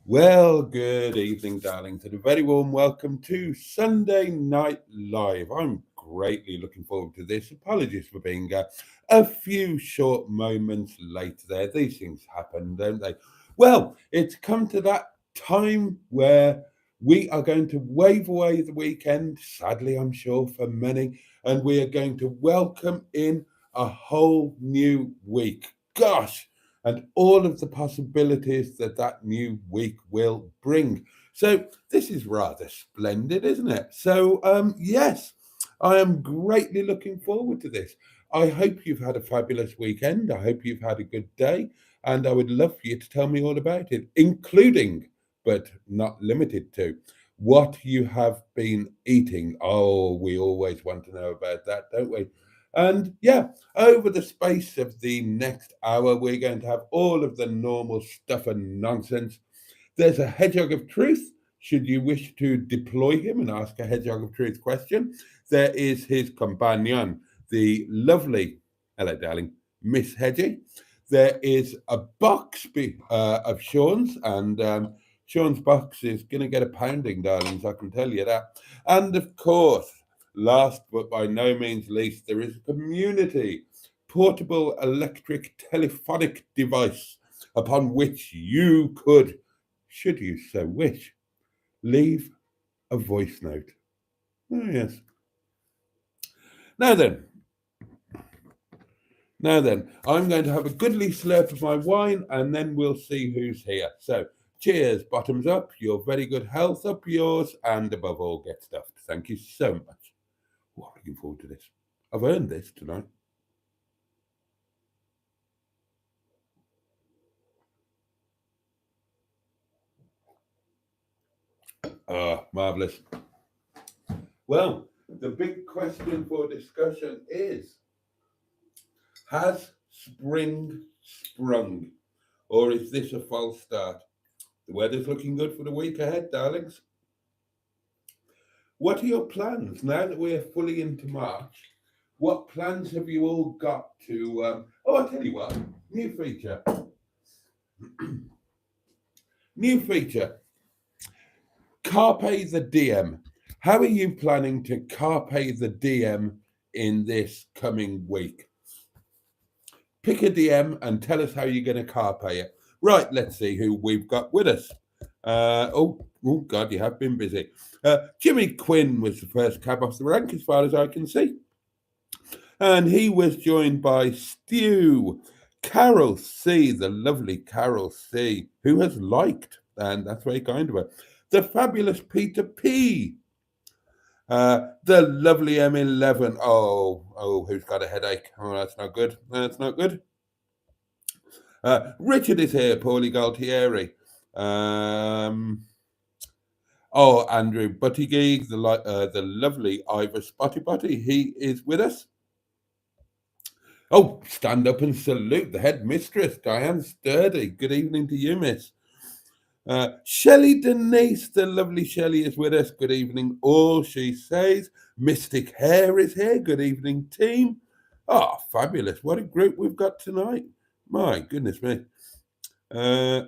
Well, good evening, darlings, and a very warm welcome to Sunday Night Live. I'm greatly looking forward to this. Apologies for being a few short moments late there. These things happen, don't they? Well, it's come to that time where we are going to wave away the weekend, sadly, I'm sure, for many, and we are going to welcome in a whole new week. Gosh! And all of the possibilities that that new week will bring. So this is rather splendid, isn't it? So yes, I am greatly looking forward to this. I hope you've had a fabulous weekend. I hope you've had a good day, and I would love for you to tell me all about it, including, but not limited to, what you have been eating. Oh, we always want to know about that, don't we? And yeah, over the space of the next hour, we're going to have all of the normal stuff and nonsense. There's a hedgehog of truth. Should you wish to deploy him and ask a hedgehog of truth question, there is his companion, the lovely, hello, darling, Miss Hedgie. There is a box of Sean's, and Sean's box is going to get a pounding, darlings, I can tell you that. And of course, last but by no means least, there is a community portable electric telephonic device upon which you could, should you so wish, leave a voice note. Oh, yes. Now then, I'm going to have a goodly slurp of my wine and then we'll see who's here. So, cheers, bottoms up, your very good health up yours, and above all, get stuffed. Thank you so much. Oh, I'm looking forward to this. I've earned this tonight. Ah, marvellous. Well, the big question for discussion is, has spring sprung? Or is this a false start? The weather's looking good for the week ahead, darlings. What are your plans now that we're fully into March? What plans have you all got to? I'll tell you what. New feature. New feature. Carpe the DM. How are you planning to carpe the DM in this coming week? Pick a DM and tell us how you're going to carpe it. Right, let's see who we've got with us. Oh God, you have been busy. Jimmy Quinn was the first cab off the rank, as far as I can see. And he was joined by Stu, Carol C, the lovely Carol C, who has liked, and that's very kind of her, the fabulous Peter P, the lovely M11. Oh, who's got a headache? Oh, that's not good. That's not good. Richard is here, Paulie Galtieri. Andrew Buttigieg, the lovely Ivor Spotty Butty, he is with us. Oh, stand up and salute the head mistress, Diane Sturdy. Good evening to you, miss. Shelley Denise, the lovely Shelley, is with us. Good evening, all she says. Mystic Hair is here. Good evening, team. Oh, fabulous. What a group we've got tonight. My goodness me. Uh,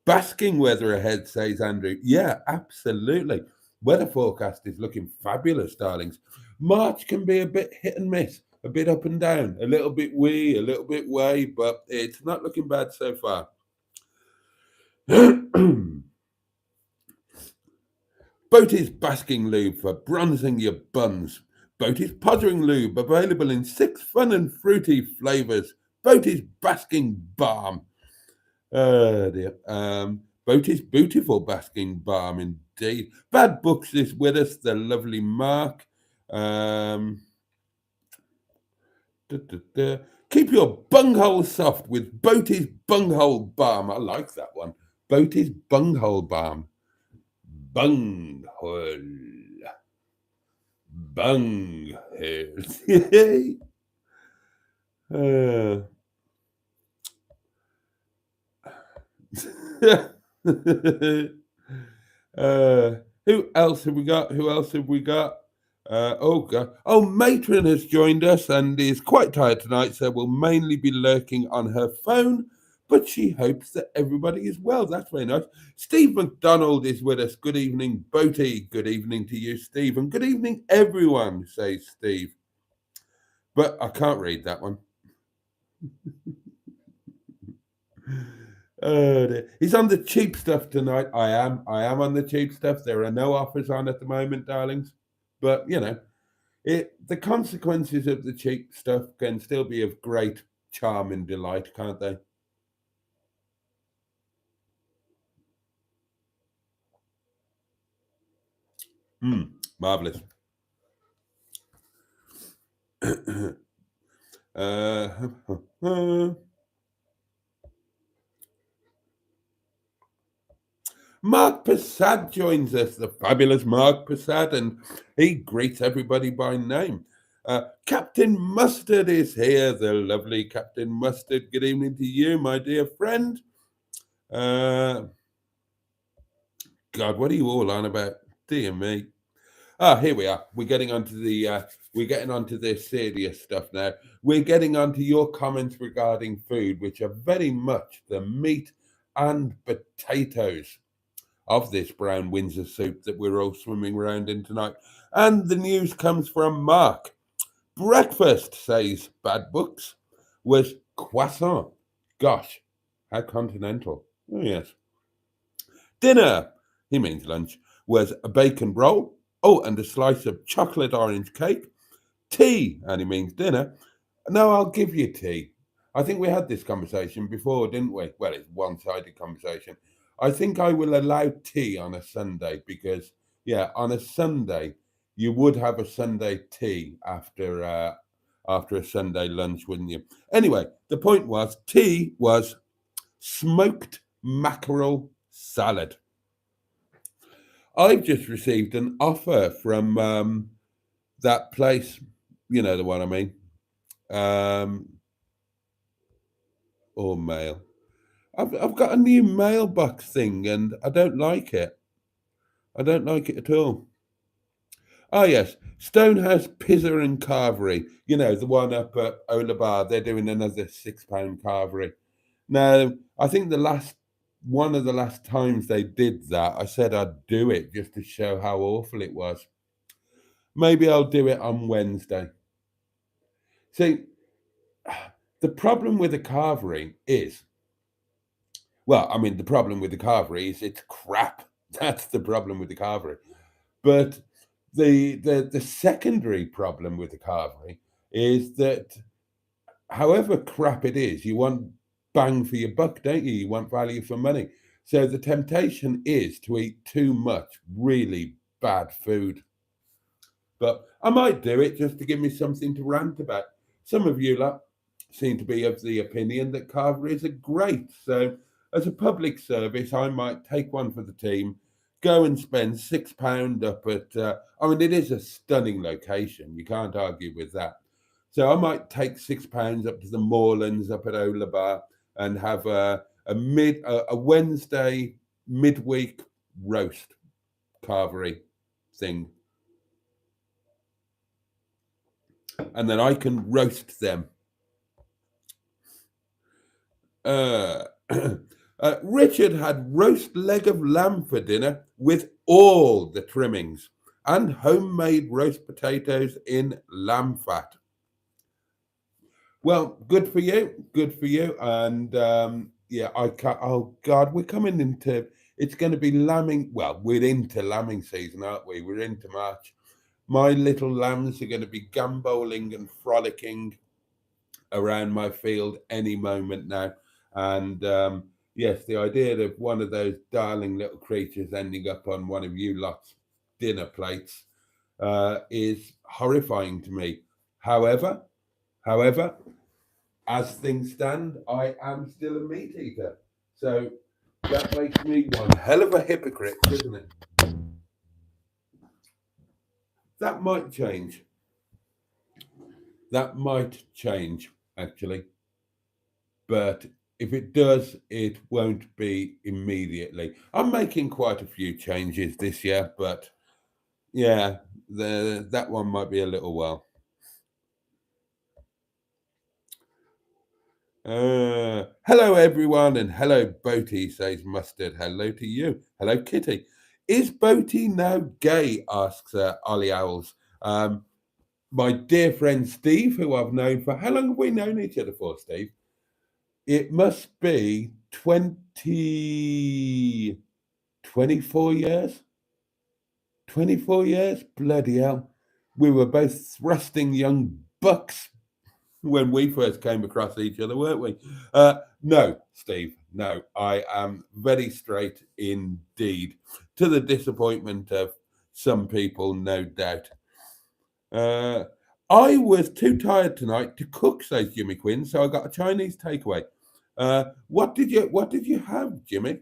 Basking weather ahead, says Andrew. Yeah, absolutely. Weather forecast is looking fabulous, darlings. March can be a bit hit and miss, a bit up and down, a little bit wee, a little bit way, but it's not looking bad so far. Boaty's basking lube for bronzing your buns. Boaty's pottering lube available in 6 fun and fruity flavours. Boaty's basking balm. Oh dear. Boaty's beautiful basking balm indeed. Bad Books is with us, the lovely Mark. Um, duh, duh, duh. Keep your bunghole soft with Boaty's bunghole balm. I like that one. Boaty's bunghole balm. Bunghole. Bunghole. uh, uh, who else have we got? Who else have we got? Oh, God. Oh, Matron has joined us and is quite tired tonight, so will mainly be lurking on her phone. But she hopes that everybody is well. That's very nice. Steve McDonald is with us. Good evening, Boaty. Good evening to you, Steve. And good evening, everyone, says Steve. But I can't read that one. He's on the cheap stuff tonight. I am. I am on the cheap stuff. There are no offers on at the moment, darlings. But, the consequences of the cheap stuff can still be of great charm and delight, can't they? Marvelous. uh, Mark Passad joins us, the fabulous Mark Passad, and he greets everybody by name. Captain Mustard is here, the lovely Captain Mustard. Good evening to you, my dear friend. Uh, God, what are you all on about? Dear me. Here we are. We're getting onto the serious stuff now. We're getting onto your comments regarding food, which are very much the meat and potatoes of this brown Windsor soup that we're all swimming around in tonight. And the news comes from Mark. Breakfast, says Bad Books, was croissant. Gosh, how continental. Oh, yes. Dinner, he means lunch, was a bacon roll. Oh, and a slice of chocolate orange cake. Tea, and he means dinner. No, I'll give you tea. I think we had this conversation before, didn't we? Well, it's one-sided conversation. I think I will allow tea on a Sunday because, yeah, on a Sunday you would have a Sunday tea after a Sunday lunch, wouldn't you? Anyway, the point was tea was smoked mackerel salad. I've just received an offer from that place, you know the one I mean, or mail. I've got a new mailbox thing and I don't like it. I don't like it at all. Oh yes, Stonehouse Pizza and Carvery. You know the one up at Olabar. They're doing another £6 carvery. Now I think one of the last times they did that, I said I'd do it just to show how awful it was. Maybe I'll do it on Wednesday. See, the problem with the carvery is, well, I mean, the problem with the carvery is it's crap. That's the problem with the carvery. But the secondary problem with the carvery is that however crap it is, you want bang for your buck, don't you? You want value for money. So the temptation is to eat too much really bad food. But I might do it just to give me something to rant about. Some of you lot seem to be of the opinion that carveries are great. So as a public service, I might take one for the team, go and spend £6 up at, I mean, it is a stunning location. You can't argue with that. So I might take £6 up to the Moorlands up at Olabar and have a Wednesday midweek roast carvery thing. And then I can roast them. Richard had roast leg of lamb for dinner with all the trimmings and homemade roast potatoes in lamb fat. Well, good for you. Good for you. And yeah, I can't. Oh, God, we're coming into it's going to be lambing. Well, we're into lambing season, aren't we? We're into March. My little lambs are going to be gamboling and frolicking around my field any moment now. And yes, the idea of one of those darling little creatures ending up on one of you lot's dinner plates is horrifying to me. However, as things stand, I am still a meat eater. So that makes me one hell of a hypocrite, doesn't it? That might change. That might change, actually. But if it does, it won't be immediately. I'm making quite a few changes this year, but Yeah, that one might be a little while. Hello, everyone, and hello, Boaty, says Mustard. Hello to you. Hello, Kitty. Is Boaty now gay? Asks Ollie Owls. My dear friend Steve, who I've known for how long have we known each other for, Steve? It must be 24 years. 24 years? Bloody hell. We were both thrusting young bucks when we first came across each other, weren't we? No, Steve, no. I am very straight indeed, to the disappointment of some people, no doubt. Uh, I was too tired tonight to cook, says Jimmy Quinn, so I got a Chinese takeaway. What did you have, Jimmy?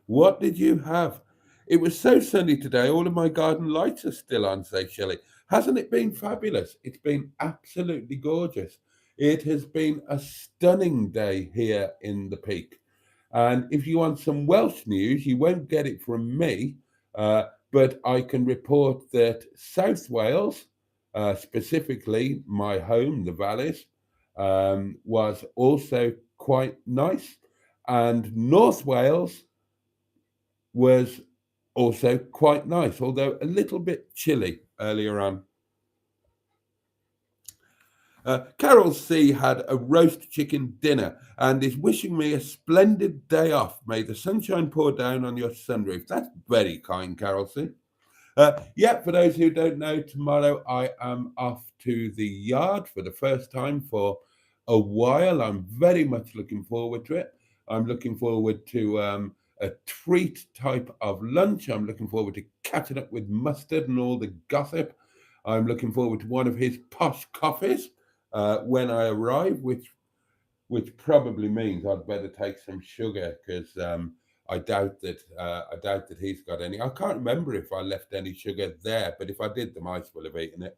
What did you have? It was so sunny today, all of my garden lights are still on, says Shelley. Hasn't it been fabulous? It's been absolutely gorgeous. It has been a stunning day here in the Peak. And if you want some Welsh news, you won't get it from me, but I can report that South Wales, specifically my home, the Valleys, was also quite nice. And North Wales was also quite nice, although a little bit chilly earlier on. Carol C had a roast chicken dinner and is wishing me a splendid day off. May the sunshine pour down on your sunroof. That's very kind, Carol C. Yeah, for those who don't know, tomorrow I am off to the yard for the first time for a while. I'm very much looking forward to it. I'm looking forward to a treat type of lunch. I'm looking forward to catching up with Mustard and all the gossip. I'm looking forward to one of his posh coffees when I arrive, which probably means I'd better take some sugar because I doubt that he's got any. I can't remember if I left any sugar there, but if I did, the mice will have eaten it.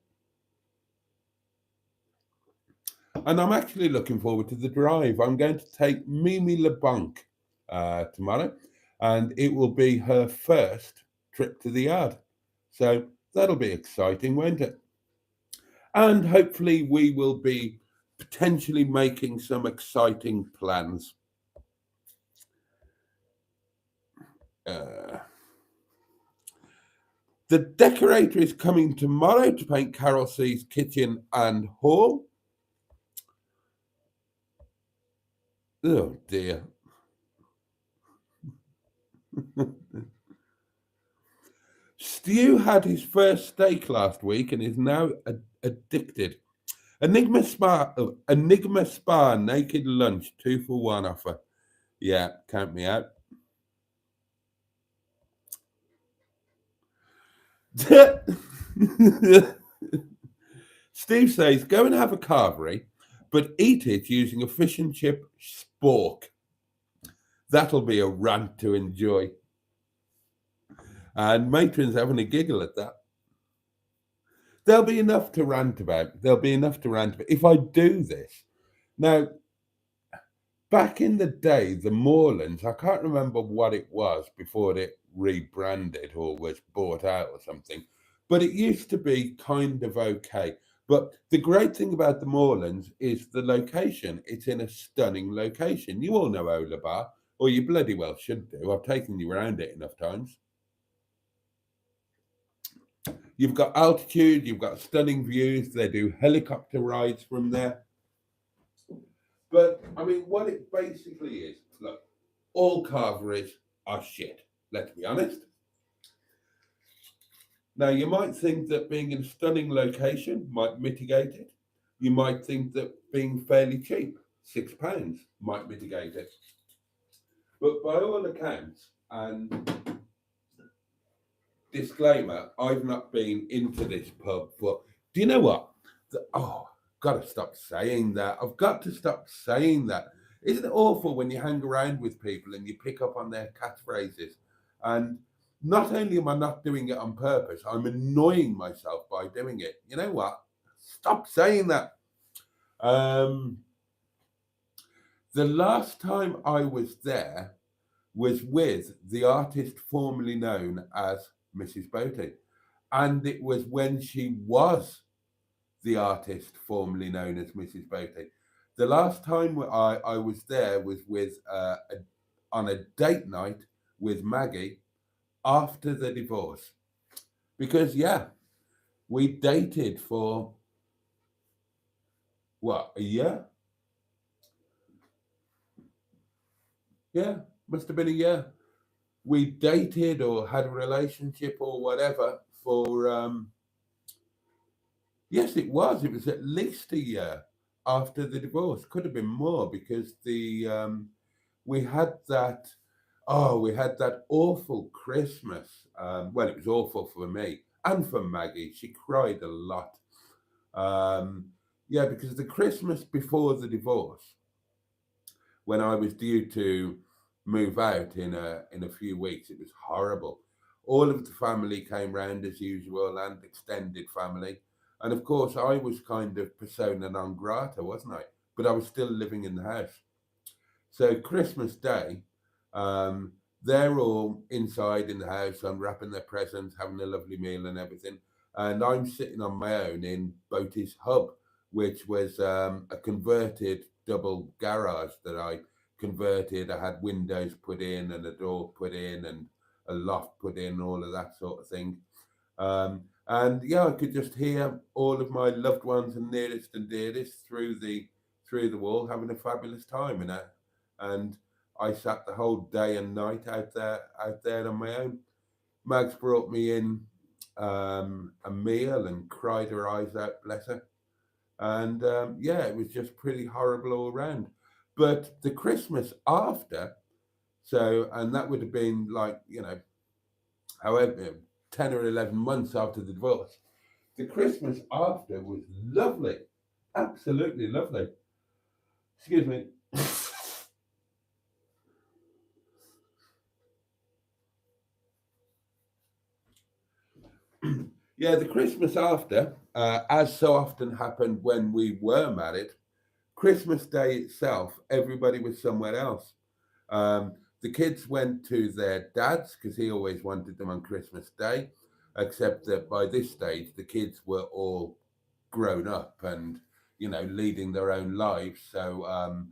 And I'm actually looking forward to the drive. I'm going to take Mimi LeBlanc tomorrow, and it will be her first trip to the yard. So that'll be exciting, won't it? And hopefully, we will be potentially making some exciting plans. Uh, the decorator is coming tomorrow to paint Carol C's kitchen and hall. Oh dear. Stu had his first steak last week and is now addicted. Enigma Spa naked lunch 2 for 1 offer. Yeah, count me out. Steve says, go and have a carvery, but eat it using a fish and chip spork. That'll be a rant to enjoy. And Matron's having a giggle at that. There'll be enough to rant about. There'll be enough to rant about if I do this. Now, back in the day, the Moorlands, I can't remember what it was before it rebranded or was bought out or something, but it used to be kind of okay. But the great thing about the Moorlands is the location. It's in a stunning location. You all know Ola Bar, or you bloody well should do. I've taken you around it enough times. You've got altitude, you've got stunning views. They do helicopter rides from there. But I mean, what it basically is, look, all carveries are shit. Let's be honest. Now, you might think that being in a stunning location might mitigate it. You might think that being fairly cheap, £6, might mitigate it. But by all accounts, and disclaimer, I've not been into this pub, but do you know what? Got to stop saying that. I've got to stop saying that. Isn't it awful when you hang around with people and you pick up on their catchphrases? And not only am I not doing it on purpose, I'm annoying myself by doing it. You know what? Stop saying that. Um, the last time I was there was with the artist formerly known as Mrs. Boaty. And it was when she was the artist formerly known as Mrs. Boaty. The last time I was there was on a date night with Maggie after the divorce. Because, yeah, we dated for what, a year? Yeah, must have been a year. We dated or had a relationship or whatever for, yes, it was. It was at least a year after the divorce. Could have been more because we had that, oh, we had that awful Christmas. Well, it was awful for me and for Maggie. She cried a lot. Um, yeah, because the Christmas before the divorce, when I was due to move out in a few weeks, it was horrible. All of the family came round as usual and extended family. And of course, I was kind of persona non grata, wasn't I? But I was still living in the house. So Christmas Day, um, they're all inside in the house, unwrapping their presents, having a lovely meal and everything. And I'm sitting on my own in Boaty's hub, which was a converted double garage that I converted. I had windows put in and a door put in and a loft put in, all of that sort of thing. And yeah, I could just hear all of my loved ones and nearest and dearest through the wall having a fabulous time, and I sat the whole day and night out there on my own. Mags brought me in a meal and cried her eyes out, bless her. And yeah, it was just pretty horrible all round. But the Christmas after, so, and that would have been like, however, 10 or 11 months after the divorce. The Christmas after was lovely, absolutely lovely. Excuse me. Yeah, the Christmas after, as so often happened when we were married, Christmas Day itself, everybody was somewhere else. Um, the kids went to their dad's because he always wanted them on Christmas Day, except that by this stage, the kids were all grown up and, leading their own lives. So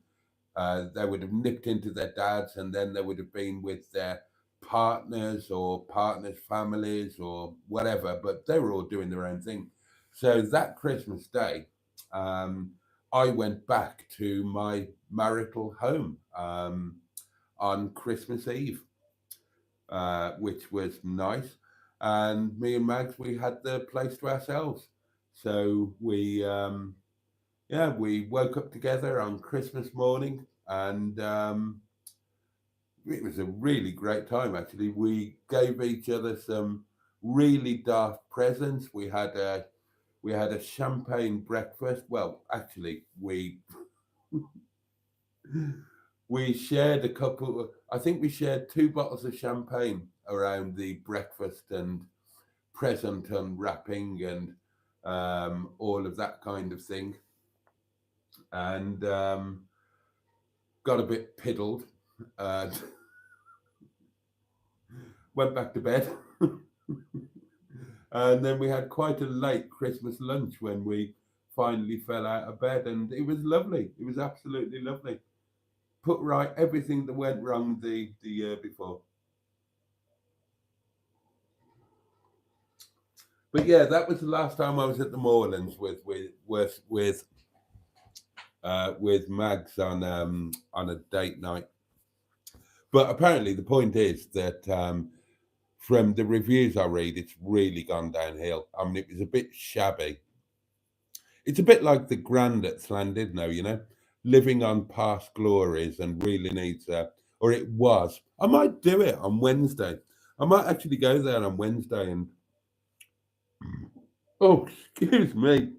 they would have nipped into their dads and then they would have been with their partners or partners' families or whatever, but they were all doing their own thing. So that Christmas Day, um, I went back to my marital home on Christmas Eve, which was nice. And me and Mags, we had the place to ourselves. So we woke up together on Christmas morning, and it was a really great time. Actually, we gave each other some really daft presents. We had a champagne breakfast. Well, actually, we shared a couple. I think we shared two bottles of champagne around the breakfast and present unwrapping and all of that kind of thing, and got a bit piddled. Uh, went back to bed. And then we had quite a late Christmas lunch when we finally fell out of bed, and it was lovely. It was absolutely lovely. Put right everything that went wrong the year before. But yeah, that was the last time I was at the Moorlands with Mags on a date night. But apparently, the point is that from the reviews I read, it's really gone downhill. I mean, it was a bit shabby. It's a bit like the Grand at Llandudno, living on past glories and really needs or it was. I might do it on Wednesday. I might actually go there on Wednesday and, oh, excuse me,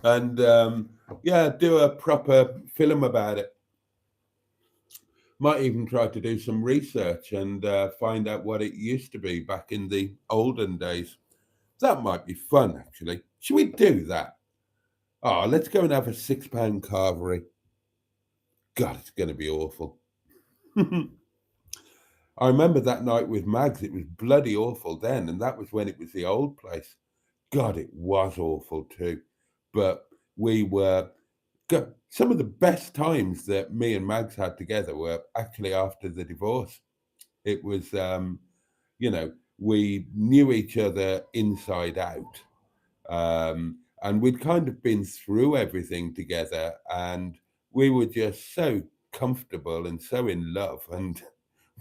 and yeah, do a proper film about it. Might even try to do some research and find out what it used to be back in the olden days. That might be fun, actually. Should we do that? Oh, let's go and have a £6 carvery. God, it's going to be awful. I remember that night with Mags, it was bloody awful then, and that was when it was the old place. God, it was awful too. But we were some of the best times that me and Mags had together were actually after the divorce. It was, we knew each other inside out, and we'd kind of been through everything together, and we were just so comfortable and so in love, and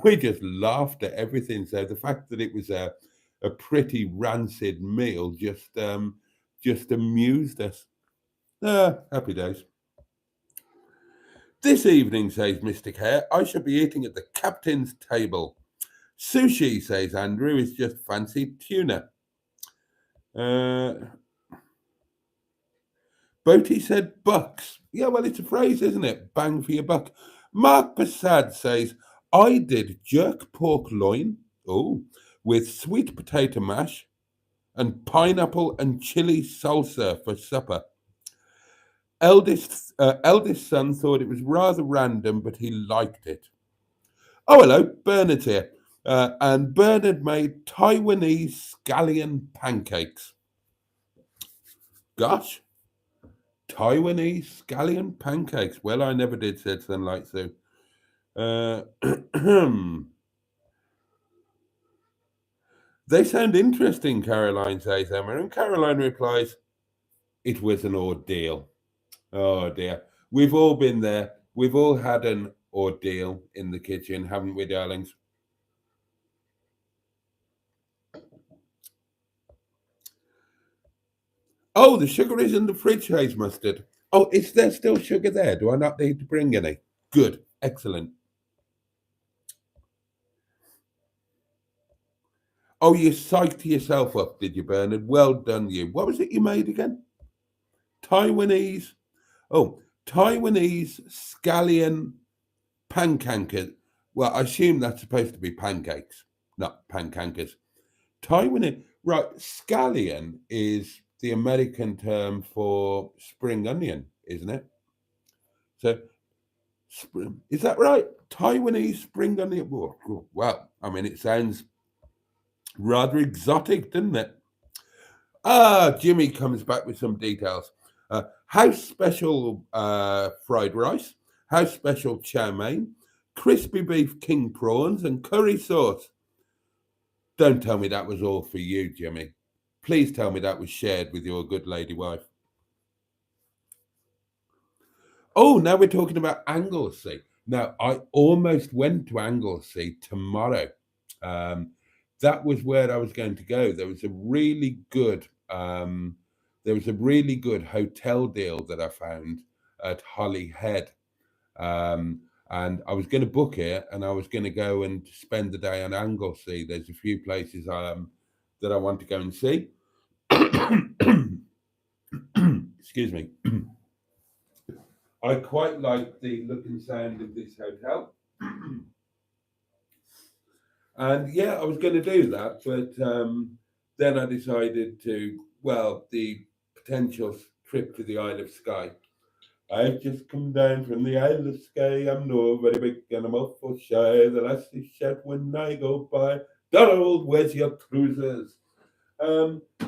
we just laughed at everything. So the fact that it was a pretty rancid meal just amused us. Ah, happy days. This evening, says Mr. Hare, I shall be eating at the captain's table. Sushi, says Andrew, is just fancy tuna. Boaty said bucks. Yeah, well, it's a phrase, isn't it? Bang for your buck. Mark Passad says, I did jerk pork loin, with sweet potato mash and pineapple and chili salsa for supper. Eldest son thought it was rather random, but he liked it. Oh, hello, Bernard's here. And Bernard made Taiwanese scallion pancakes. Gosh, Taiwanese scallion pancakes. Well, I never did, said Sunlight Sue. They sound interesting, Caroline says, Emma. And Caroline replies, it was an ordeal. Oh, dear. We've all been there. We've all had an ordeal in the kitchen, haven't we, darlings? Oh, the sugar is in the fridge, Hayes Mustard. Oh, is there still sugar there? Do I not need to bring any? Good. Excellent. Oh, you psyched yourself up, did you, Bernard? Well done, you. What was it you made again? Taiwanese. Oh, Taiwanese scallion pancakes. Well, I assume that's supposed to be pancakes, not pancakes. Taiwanese. Right, scallion is the American term for spring onion, isn't it? So, is that right? Taiwanese spring onion. Well, I mean, it sounds rather exotic, doesn't it? Ah, Jimmy comes back with some details. House special fried rice, house special chow mein, crispy beef king prawns, and curry sauce. Don't tell me that was all for you, Jimmy. Please tell me that was shared with your good lady wife. Oh, now we're talking about Anglesey. Now, I almost went to Anglesey tomorrow. Um, that was where I was going to go. There was a really good hotel deal that I found at Holyhead. Um, and I was going to book it, and I was going to go and spend the day on Anglesey. There's a few places that I want to go and see. Excuse me. I quite like the look and sound of this hotel. And yeah, I was going to do that, but then I decided the potential trip to the Isle of Skye. I've just come down from the Isle of Skye. I'm no very big and I'm awful shy. The lasses shout when I go by, Donald, where's your trousers?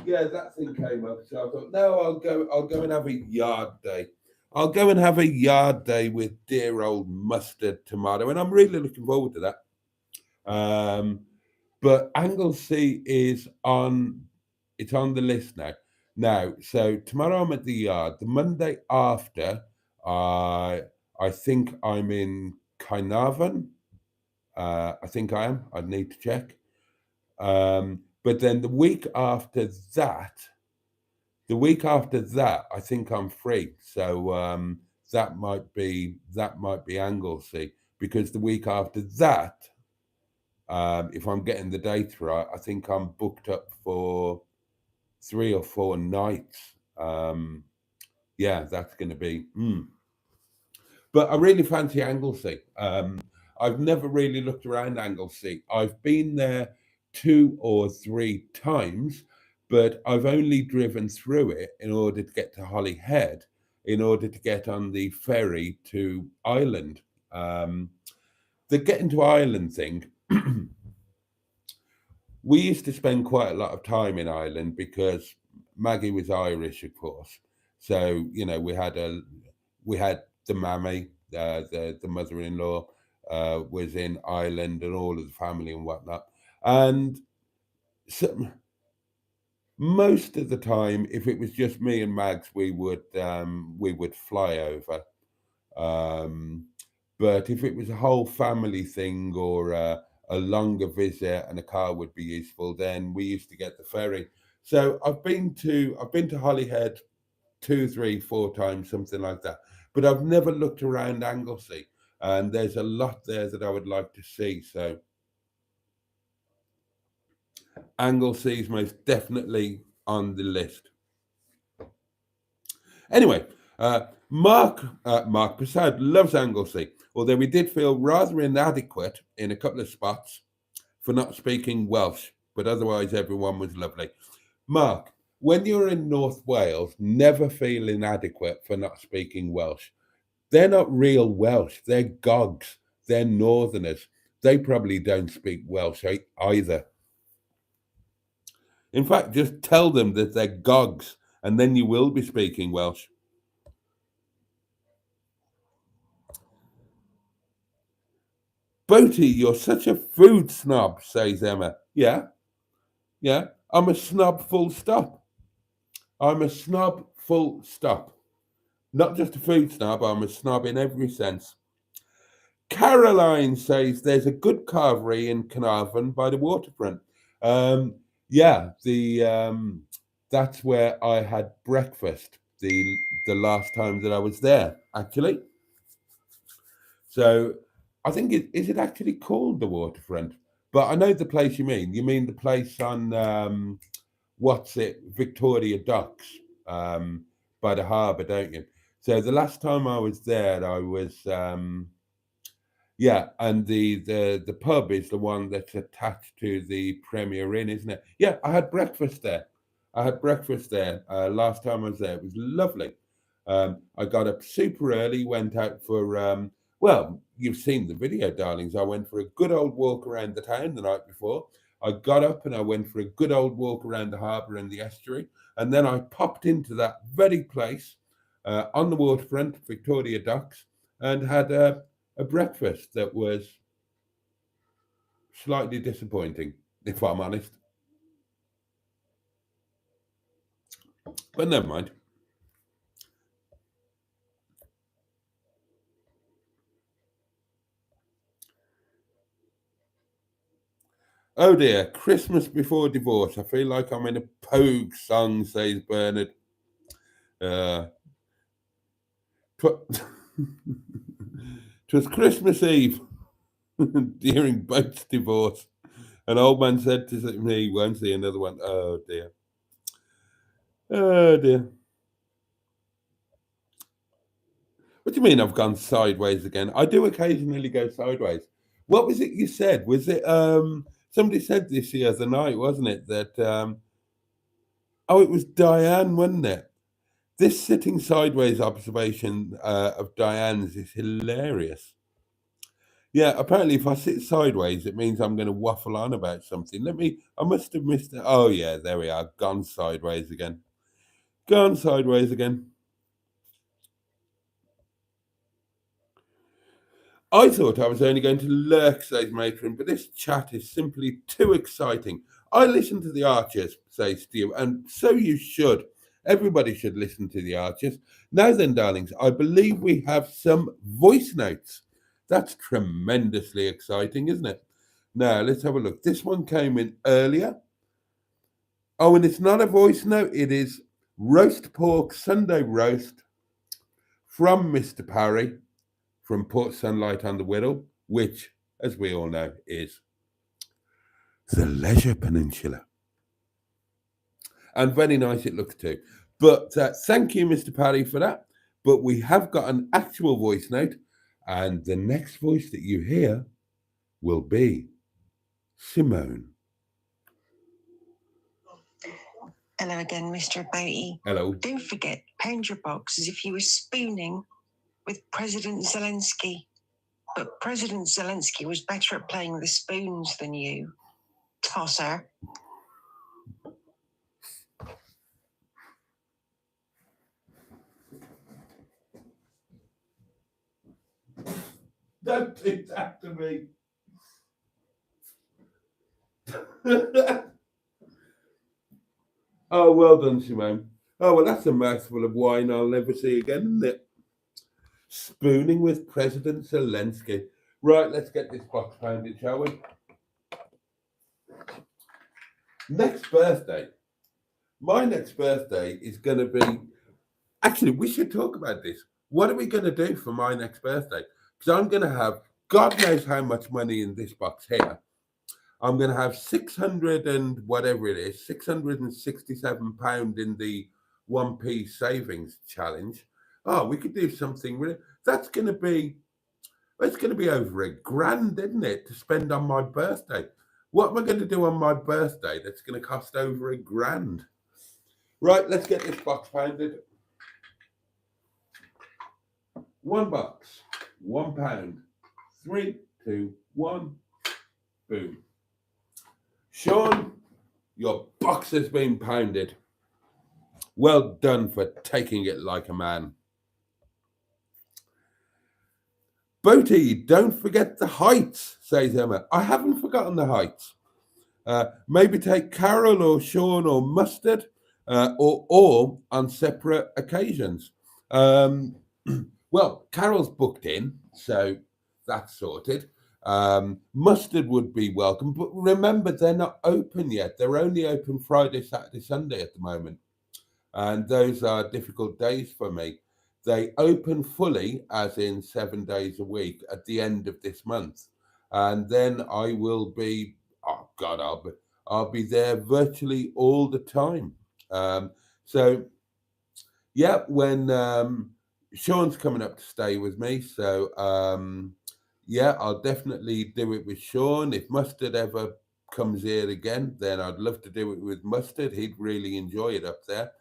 Yeah, that thing came up. So I thought, no, I'll go and have a yard day. I'll go and have a yard day with dear old Mustard tomorrow, and I'm really looking forward to that. Um, but Anglesey is on it's on the list now. Now, so tomorrow I'm at the yard. The Monday after, I think I'm in Carnarvon. I think I am. I'd need to check. But then the week after that, I think I'm free. So that might be Anglesey, because the week after that, if I'm getting the date right, I think I'm booked up for 3 or 4 nights. Yeah, that's going to be. But I really fancy Anglesey. I've never really looked around Anglesey. I've been there 2 or 3 times, but I've only driven through it in order to get to Holyhead, in order to get on the ferry to Ireland. The getting to Ireland thing, we used to spend quite a lot of time in Ireland because Maggie was Irish, of course. So we had the mammy, the mother-in-law, was in Ireland, and all of the family and whatnot. And so, most of the time, if it was just me and Mags, we would fly over. Um, but if it was a whole family thing or a longer visit and a car would be useful, then we used to get the ferry. So I've been to Holyhead two, three, four times, something like that. But I've never looked around Anglesey, and there's a lot there that I would like to see. So Anglesey is most definitely on the list. Anyway, Mark Prasad loves Anglesey, although we did feel rather inadequate in a couple of spots for not speaking Welsh, but otherwise everyone was lovely. Mark, when you're in North Wales, never feel inadequate for not speaking Welsh. They're not real Welsh, they're Gogs, they're Northerners. They probably don't speak Welsh either. In fact, just tell them that they're Gogs, and then you will be speaking Welsh. Boaty, you're such a food snob, says Emma. Yeah, yeah. I'm a snob, full stop. I'm a snob, full stop. Not just a food snob, I'm a snob in every sense. Caroline says there's a good carvery in Carnarvon by the waterfront. Um, yeah, that's where I had breakfast the last time that I was there, actually. So I think is it actually called the waterfront? But I know the place you mean. You mean the place on what's it, Victoria Docks, by the harbour, don't you? So the last time I was there, I was yeah, and the pub is the one that's attached to the Premier Inn, isn't it? Yeah, I had breakfast there. I had breakfast there last time I was there. It was lovely. I got up super early, went out for well, you've seen the video, darlings. I went for a good old walk around the town the night before. I got up and I went for a good old walk around the harbour and the estuary, and then I popped into that very place on the waterfront, Victoria Docks, and had a breakfast that was slightly disappointing, if I'm honest. But never mind. Oh dear, Christmas before divorce. I feel like I'm in a Pogue song, says Bernard. Uh, tw- 'Twas Christmas Eve during both divorce. An old man said to me, won't see another one. Oh dear. Oh dear. What do you mean I've gone sideways again? I do occasionally go sideways. What was it you said? Was it somebody said this the other night, wasn't it? That oh, it was Diane, wasn't it? This sitting sideways observation of Diane's is hilarious. Yeah, apparently if I sit sideways, it means I'm going to waffle on about something. I must have missed it. Oh, yeah, there we are. Gone sideways again. Gone sideways again. I thought I was only going to lurk, says Matron, but this chat is simply too exciting. I listen to the Archers, says Stu, and so you should. Everybody should listen to the Archers. Now then, darlings, I believe we have some voice notes. That's tremendously exciting, isn't it? Now, let's have a look. This one came in earlier. Oh, and it's not a voice note, it is roast pork Sunday roast from Mr. Parry from Port Sunlight on the Wirral, which, as we all know, is the Leisure Peninsula. And very nice it looks too. But thank you, Mr. Parry, for that. But we have got an actual voice note, and the next voice that you hear will be Simone. Hello again, Mr. Boaty. Hello. Don't forget, pound your box as if you were spooning with President Zelensky. But President Zelensky was better at playing the spoons than you, tosser. Don't do that to me. Oh, well done, Simone. Oh, well, that's a mouthful of wine I'll never see again, isn't it? Spooning with President Zelensky. Right, let's get this box pounded, shall we? Next birthday. My next birthday is going to be. Actually, we should talk about this. What are we going to do for my next birthday? Because I'm going to have God knows how much money in this box here. I'm going to have 600 and whatever it is, £667 in the 1p savings challenge. Oh, we could do something really. That's going to be. It's going to be over £1,000, isn't it, to spend on my birthday? What am I going to do on my birthday that's going to cost over £1,000? Right, let's get this box pounded. One box, £1. 3, 2, 1. Boom. Sean, your box has been pounded. Well done for taking it like a man. Boaty, don't forget the heights, says Emma. I haven't forgotten the heights. Maybe take Carol or Sean or Mustard, or on separate occasions. Well, Carol's booked in, so that's sorted. Mustard would be welcome, but remember, they're not open yet. They're only open Friday, Saturday, Sunday at the moment. And those are difficult days for me. They open fully, as in 7 days a week, at the end of this month. And then I will be, oh God, I'll be there virtually all the time. So yeah, when Sean's coming up to stay with me, so yeah, I'll definitely do it with Sean. If Mustard ever comes here again, then I'd love to do it with Mustard. He'd really enjoy it up there.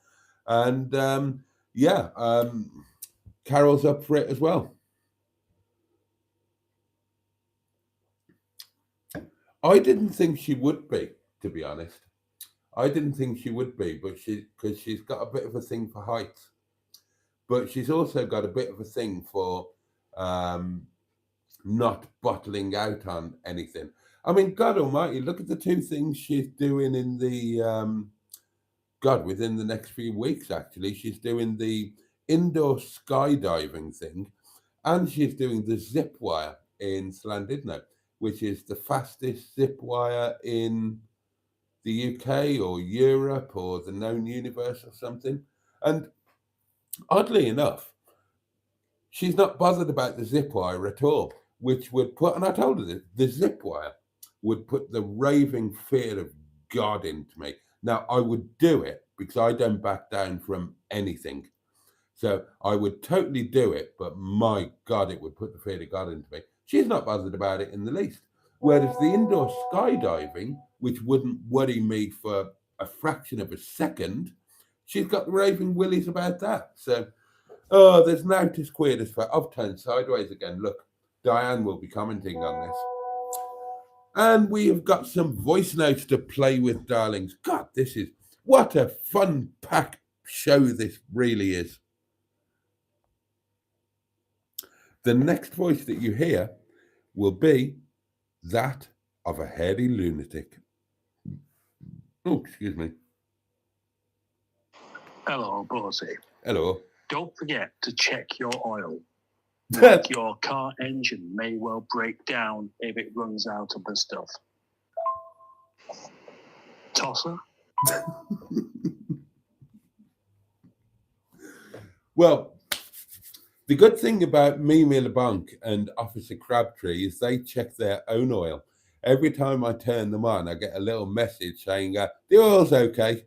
And yeah, Carol's up for it as well. I didn't think she would be, to be honest. I didn't think she would be, but because she's got a bit of a thing for heights, but she's also got a bit of a thing for not bottling out on anything. I mean, God Almighty, look at the two things she's doing in the within the next few weeks. Actually, she's doing the indoor skydiving thing, and she's doing the zip wire in Llandudno, which is the fastest zip wire in the UK or Europe or the known universe or something. And oddly enough, she's not bothered about the zip wire at all, which would put, and I told her this, the zip wire would put the raving fear of God into me. Now, I would do it because I don't back down from anything. So I would totally do it, but my God, it would put the fear of God into me. She's not bothered about it in the least. Whereas the indoor skydiving, which wouldn't worry me for a fraction of a second, she's got the raving willies about that. So, oh, there's now to square this for. I've turned sideways again. Look, Diane will be commenting on this. And we have got some voice notes to play with, darlings. God, this is what a fun packed show this really is. The next voice that you hear will be that of a hairy lunatic. Oh, excuse me. Hello, Boaty. Hello. Don't forget to check your oil. Like your car engine may well break down if it runs out of the stuff. Tosser? Well, the good thing about Mimi LeBlanc and Officer Crabtree is they check their own oil. Every time I turn them on, I get a little message saying, the oil's okay.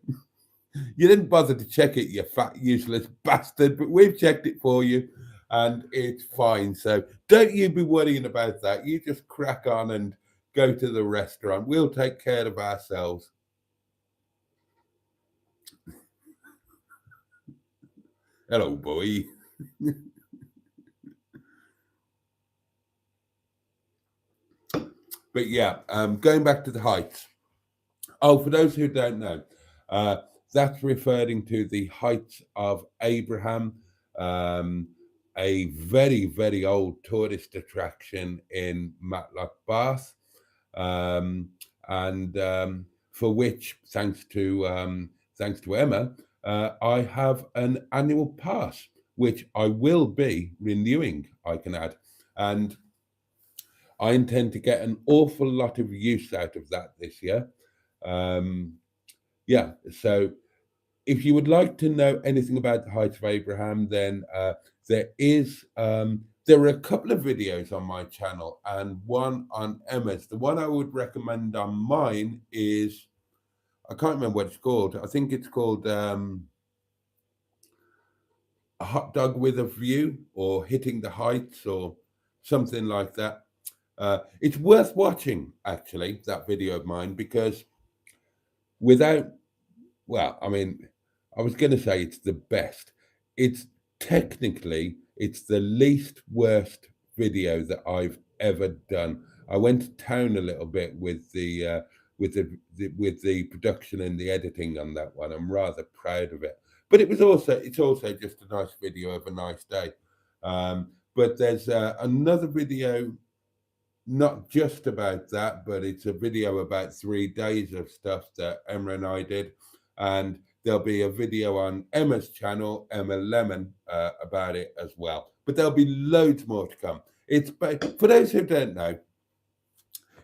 You didn't bother to check it, you fat, useless bastard, but we've checked it for you and it's fine. So don't you be worrying about that. You just crack on and go to the restaurant. We'll take care of ourselves. Hello, boy. But yeah, going back to the heights. Oh, for those who don't know, that's referring to the heights of Abraham, um, a very, very old tourist attraction in Matlock Bath, um, and for which, thanks to Emma, I have an annual pass, which I will be renewing. I can add, and I intend to get an awful lot of use out of that this year. Um, yeah, so if you would like to know anything about the Heights of Abraham, then there are a couple of videos on my channel and one on Emma's. The one I would recommend on mine is, I can't remember what it's called. I think it's called A Hot Dog with a View, or Hitting the Heights, or something like that. It's worth watching, actually, that video of mine, because without, well, I mean, I was going to say it's the best. It's technically, it's the least worst video that I've ever done. I went to town a little bit with with the production and the editing on that one. I'm rather proud of it. But it's also just a nice video of a nice day. But there's another video, not just about that, but it's a video about 3 days of stuff that Emma and I did. And there'll be a video on Emma's channel, Emma Lemon, about it as well. But there'll be loads more to come. For those who don't know,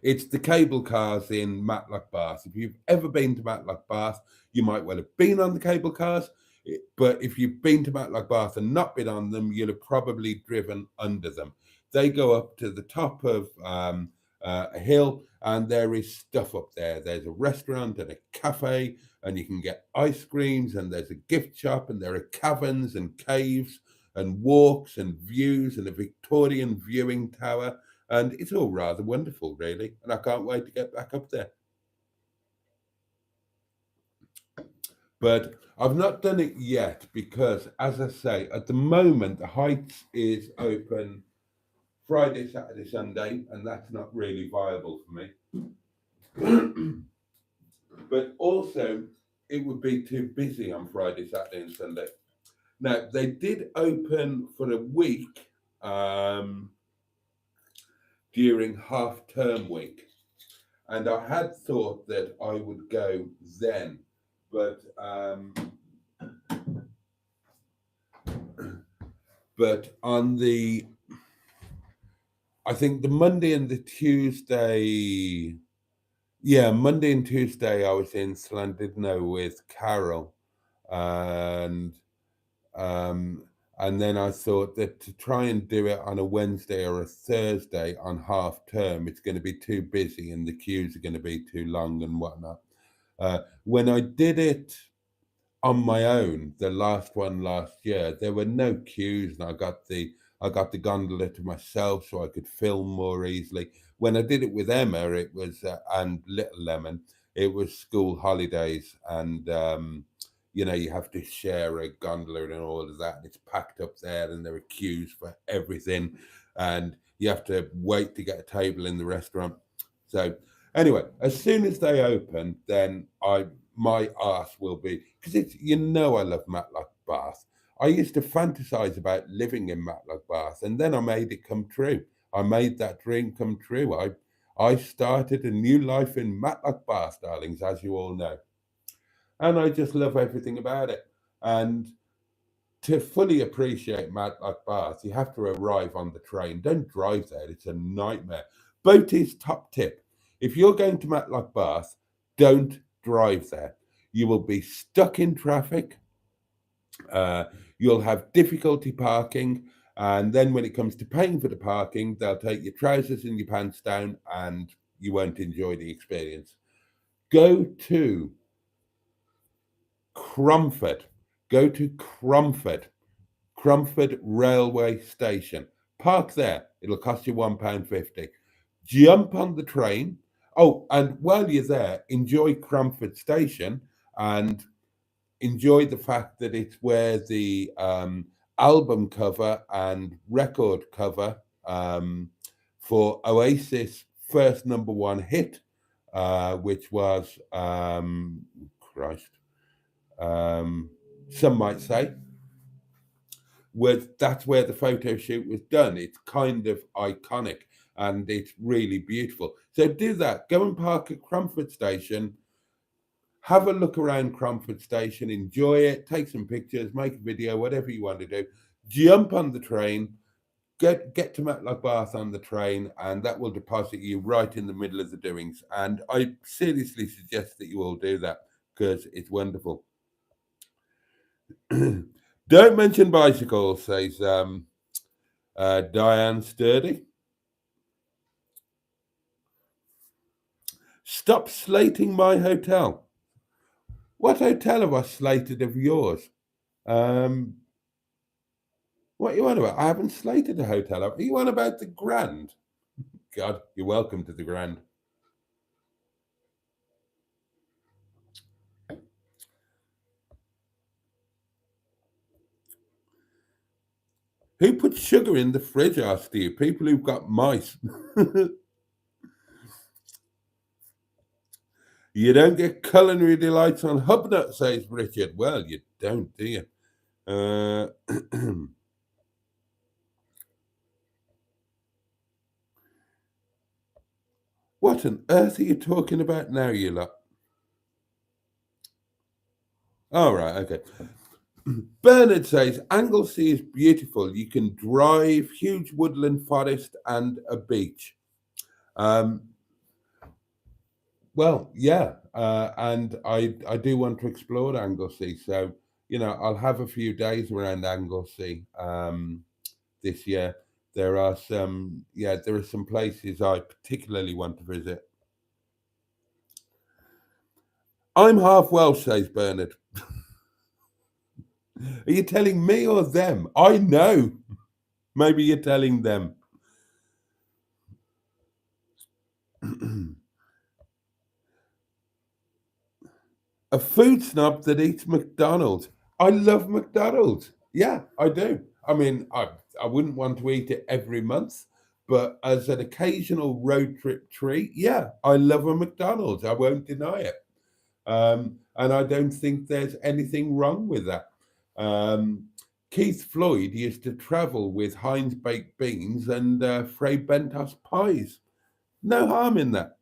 it's the cable cars in Matlock Bath. If you've ever been to Matlock Bath, you might well have been on the cable cars. But if you've been to Matlock Bath and not been on them, you'll have probably driven under them. They go up to the top of a hill, and there is stuff up there. There's a restaurant and a cafe, and you can get ice creams, and there's a gift shop, and there are caverns and caves and walks and views and a Victorian viewing tower. And it's all rather wonderful, really. And I can't wait to get back up there. But I've not done it yet because, as I say, at the moment, the Heights is open Friday, Saturday, Sunday, and that's not really viable for me. But also, it would be too busy on Friday, Saturday, and Sunday. Now, they did open for a week during half-term week, and I had thought that I would go then, but on the, I think the Monday and the Tuesday, Monday and Tuesday I was in Llandudno with Carol, and then I thought that to try and do it on a Wednesday or a Thursday on half term, it's going to be too busy and the queues are going to be too long and whatnot. When I did it on my own, the last one last year, there were no queues, and I got the gondola to myself so I could film more easily. When I did it with Emma, it was and Little Lemon, it was school holidays, and you have to share a gondola and all of that, and it's packed up there, and there are queues for everything, and you have to wait to get a table in the restaurant. So anyway, as soon as they open, then my arse will be, because it's, I love Matlock Bath. I used to fantasize about living in Matlock Bath, and then I made it come true. I made that dream come true. I started a new life in Matlock Bath, darlings, as you all know. And I just love everything about it. And to fully appreciate Matlock Bath, you have to arrive on the train. Don't drive there, it's a nightmare. Boaty's top tip: if you're going to Matlock Bath, don't drive there. You will be stuck in traffic. You'll have difficulty parking. And then when it comes to paying for the parking, they'll take your trousers and your pants down, and you won't enjoy the experience. Go to Cromford. Go to Cromford Railway Station. Park there. It'll cost you £1.50. Jump on the train. Oh, and while you're there, enjoy Cromford Station and enjoy the fact that it's where the album cover and record cover for Oasis first #1 hit, which was some might say, that's where the photo shoot was done. It's kind of iconic and it's really beautiful. So do that. Go and park at Cromford Station. Have a look around Cromford Station, enjoy it, take some pictures, make a video, whatever you want to do. Jump on the train, get to Matlock Bath on the train, and that will deposit you right in the middle of the doings. And I seriously suggest that you all do that because it's wonderful. Don't mention bicycles, says Diane Sturdy. Stop slating my hotel. What hotel have I slated of yours? What are you on about? I haven't slated a hotel. Are you on about the Grand? God, you're welcome to the Grand. Who puts sugar in the fridge, asked you? People who've got mice. You don't get culinary delights on Hubnut, says Richard. Well, you don't, do you? What on earth are you talking about now, you lot? All right, okay. Bernard says, Anglesey is beautiful. You can drive, huge woodland forest and a beach. Well, yeah, and I do want to explore Anglesey. So, you know, I'll have a few days around Anglesey this year. There are some places I particularly want to visit. I'm half Welsh, says Bernard. Are you telling me or them? I know. Maybe you're telling them. A food snob that eats McDonald's. I love McDonald's. Yeah, I do. I mean, I wouldn't want to eat it every month, but as an occasional road trip treat, yeah, I love a McDonald's. I won't deny it. And I don't think there's anything wrong with that. Keith Floyd used to travel with Heinz baked beans and Fray Bentos pies. No harm in that.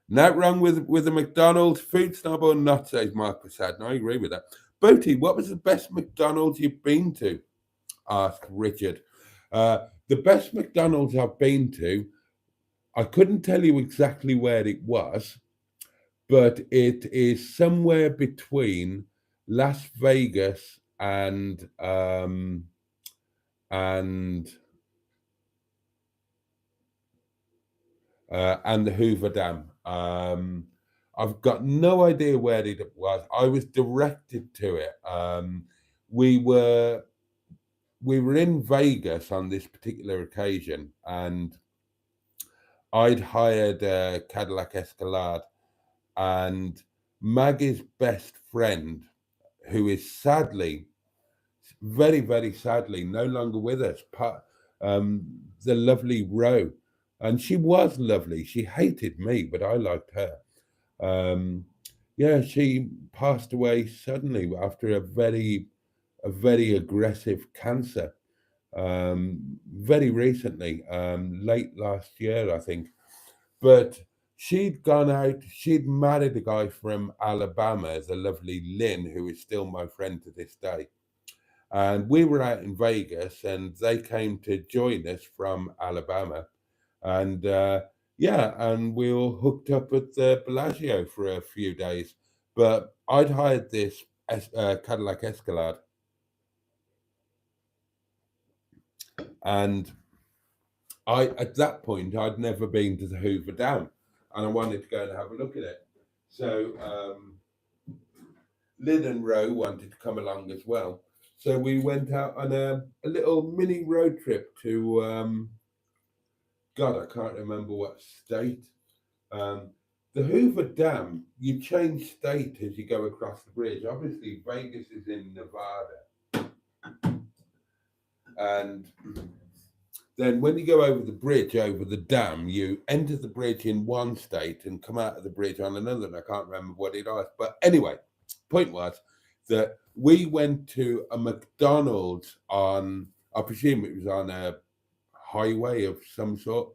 Not wrong with a McDonald's, food snob or not, says Mark Prasad. And I agree with that. Boaty, what was the best McDonald's you've been to? Asked Richard. The best McDonald's I've been to, I couldn't tell you exactly where it was, but it is somewhere between Las Vegas and the Hoover Dam. I've got no idea where it was. I was directed to it. We were in Vegas on this particular occasion, and I'd hired a Cadillac Escalade, and Maggie's best friend, who is sadly, very, very sadly, no longer with us, the lovely Ro. And she was lovely. She hated me, but I liked her. Yeah, she passed away suddenly after a very aggressive cancer. Very recently, late last year, I think. But she'd gone out. She'd married a guy from Alabama, the lovely Lynn, who is still my friend to this day. And we were out in Vegas, and they came to join us from Alabama. And yeah, and we all hooked up at the Bellagio for a few days. But I'd hired this Cadillac Escalade, and at that point I'd never been to the Hoover Dam, and I wanted to go and have a look at it. So Lynn and Ro wanted to come along as well. So we went out on a little mini road trip to God, I can't remember what state. The Hoover Dam, you change state as you go across the bridge. Obviously, Vegas is in Nevada. And then when you go over the bridge, over the dam, you enter the bridge in one state and come out of the bridge on another. And I can't remember what it was. But anyway, point was that we went to a McDonald's on, I presume it was on a highway of some sort,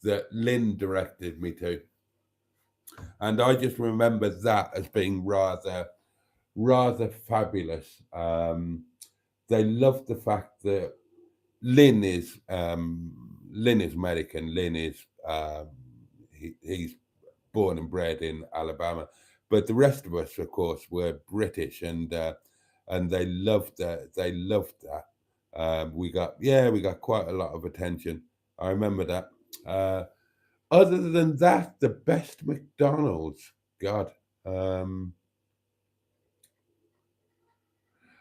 that Lynn directed me to. And I just remember that as being rather fabulous. They loved the fact that Lynn is American. Lynn is he's born and bred in Alabama, but the rest of us, of course, were British, and they loved that. They loved that. We got quite a lot of attention. I remember that. Other than that, the best McDonald's, God.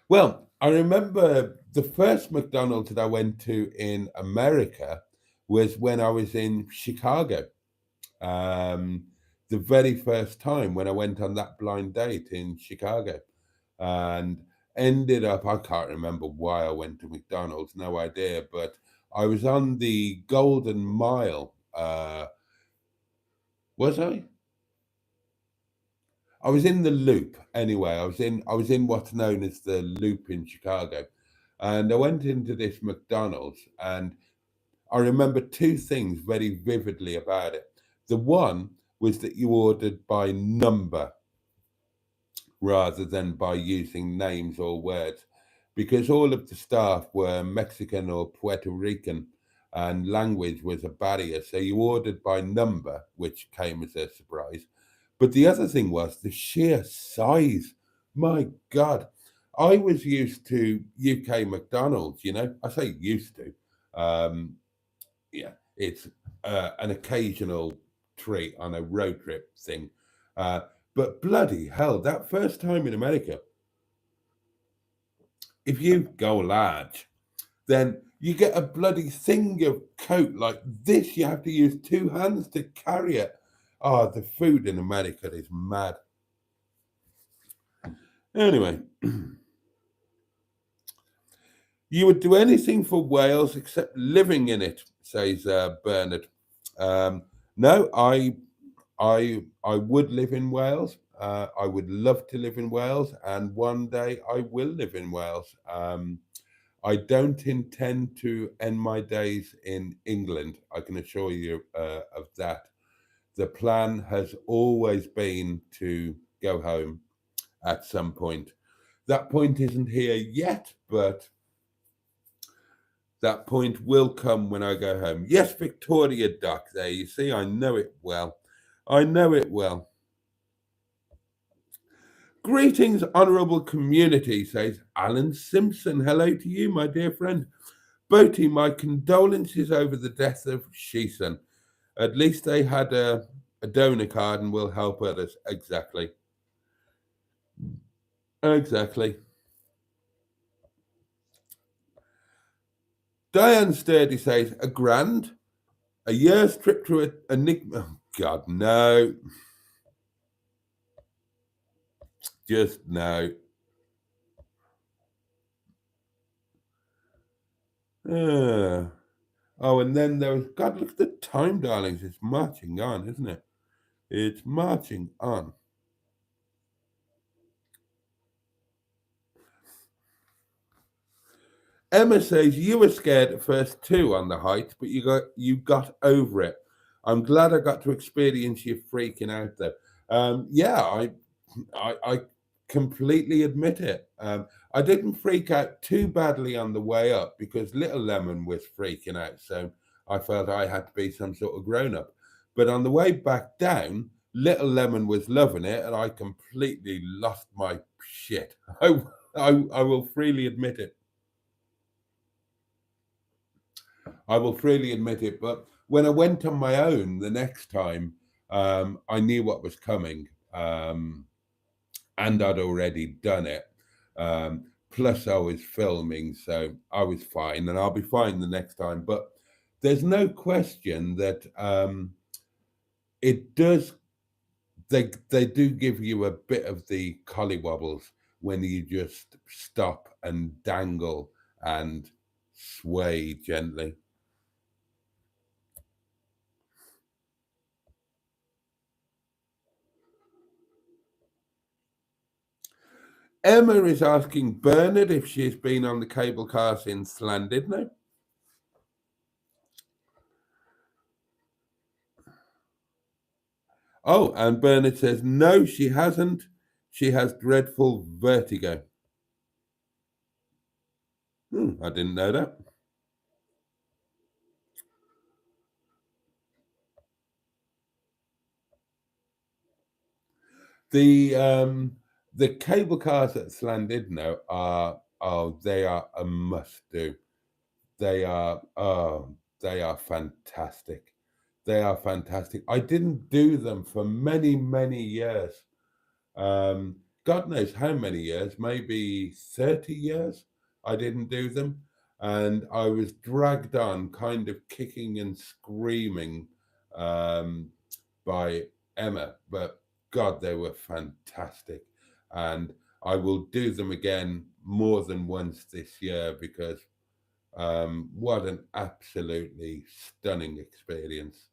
Well, I remember the first McDonald's that I went to in America was when I was in Chicago. The very first time when I went on that blind date in Chicago, and ended up, I can't remember why I went to McDonald's, no idea, but I was on the Golden Mile. Was I? I was in the Loop anyway. I was in what's known as the Loop in Chicago, and I went into this McDonald's, and I remember two things very vividly about it. The one was that you ordered by number rather than by using names or words, because all of the staff were Mexican or Puerto Rican, and language was a barrier. So you ordered by number, which came as a surprise. But the other thing was the sheer size. My God, I was used to UK McDonald's, I say used to. Yeah, it's an occasional treat on a road trip thing. But bloody hell, that first time in America, if you go large, then you get a bloody thing of Coke like this. You have to use two hands to carry it. Oh, the food in America is mad. Anyway, you would do anything for Wales except living in it, says Bernard. No, I would live in Wales. I would love to live in Wales, and one day I will live in Wales. I don't intend to end my days in England. I can assure you of that. The plan has always been to go home at some point. That point isn't here yet, but that point will come when I go home. Yes, Victoria Duck, there you see, I know it well. I know it well. Greetings, honourable community, says Alan Simpson. Hello to you, my dear friend. Boaty, my condolences over the death of Sheeson. At least they had a donor card and will help others. Exactly. Diane Sturdy says, a year's trip to a Nick. Oh, God, no. Just no. Oh, and then there was, God, look at the time, darlings. It's marching on, isn't it? It's marching on. Emma says, you were scared at first too on the heights, but you got over it. I'm glad I got to experience you freaking out though. Yeah, I completely admit it. I didn't freak out too badly on the way up because Little Lemon was freaking out, so I felt I had to be some sort of grown-up. But on the way back down, Little Lemon was loving it, and I completely lost my shit. I will freely admit it. I will freely admit it. But when I went on my own the next time, I knew what was coming. And I'd already done it. Plus, I was filming, so I was fine, and I'll be fine the next time. But there's no question that it does. They do give you a bit of the collywobbles when you just stop and dangle and sway gently. Emma is asking Bernard if she's been on the cable car since Llandudno. Oh, and Bernard says, no, she hasn't. She has dreadful vertigo. I didn't know that. The cable cars at Llandudno they are a must do. They are fantastic. They are fantastic. I didn't do them for many, many years. God knows how many years, maybe 30 years I didn't do them. And I was dragged on kind of kicking and screaming by Emma, but God, they were fantastic. And I will do them again more than once this year because what an absolutely stunning experience,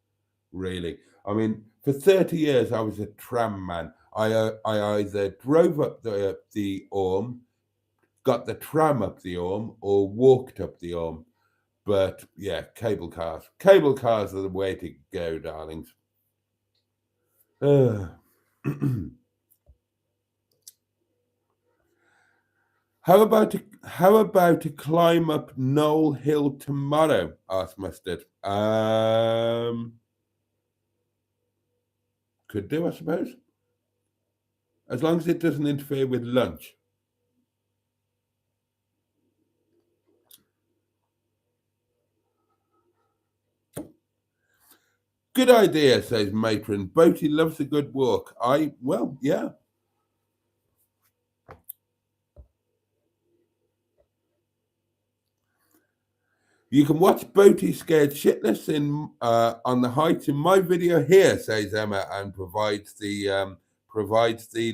really. I mean, for 30 years, I was a tram man. I either drove up the Orme, got the tram up the Orme, or walked up the Orme. But yeah, cable cars. Cable cars are the way to go, darlings. How about to climb up Knoll Hill tomorrow? Asked Mustard. Could do, I suppose. As long as it doesn't interfere with lunch. Good idea, says Matron. Boaty loves a good walk. Well, yeah. You can watch Boaty scared shitless on the heights in my video here, says Emma, and provides the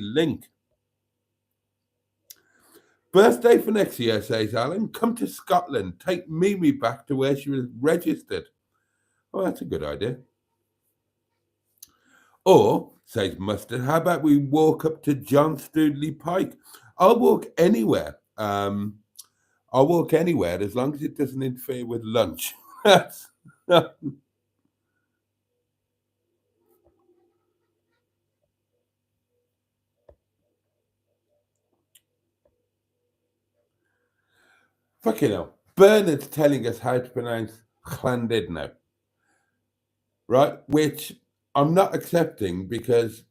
link. Birthday for next year, says Alan. Come to Scotland. Take Mimi back to where she was registered. Oh, that's a good idea. Or, says Mustard, how about we walk up to John Stoodley Pike? I'll walk anywhere. I'll walk anywhere as long as it doesn't interfere with lunch. Fucking hell. Bernard's telling us how to pronounce Llandudno, right? Which I'm not accepting because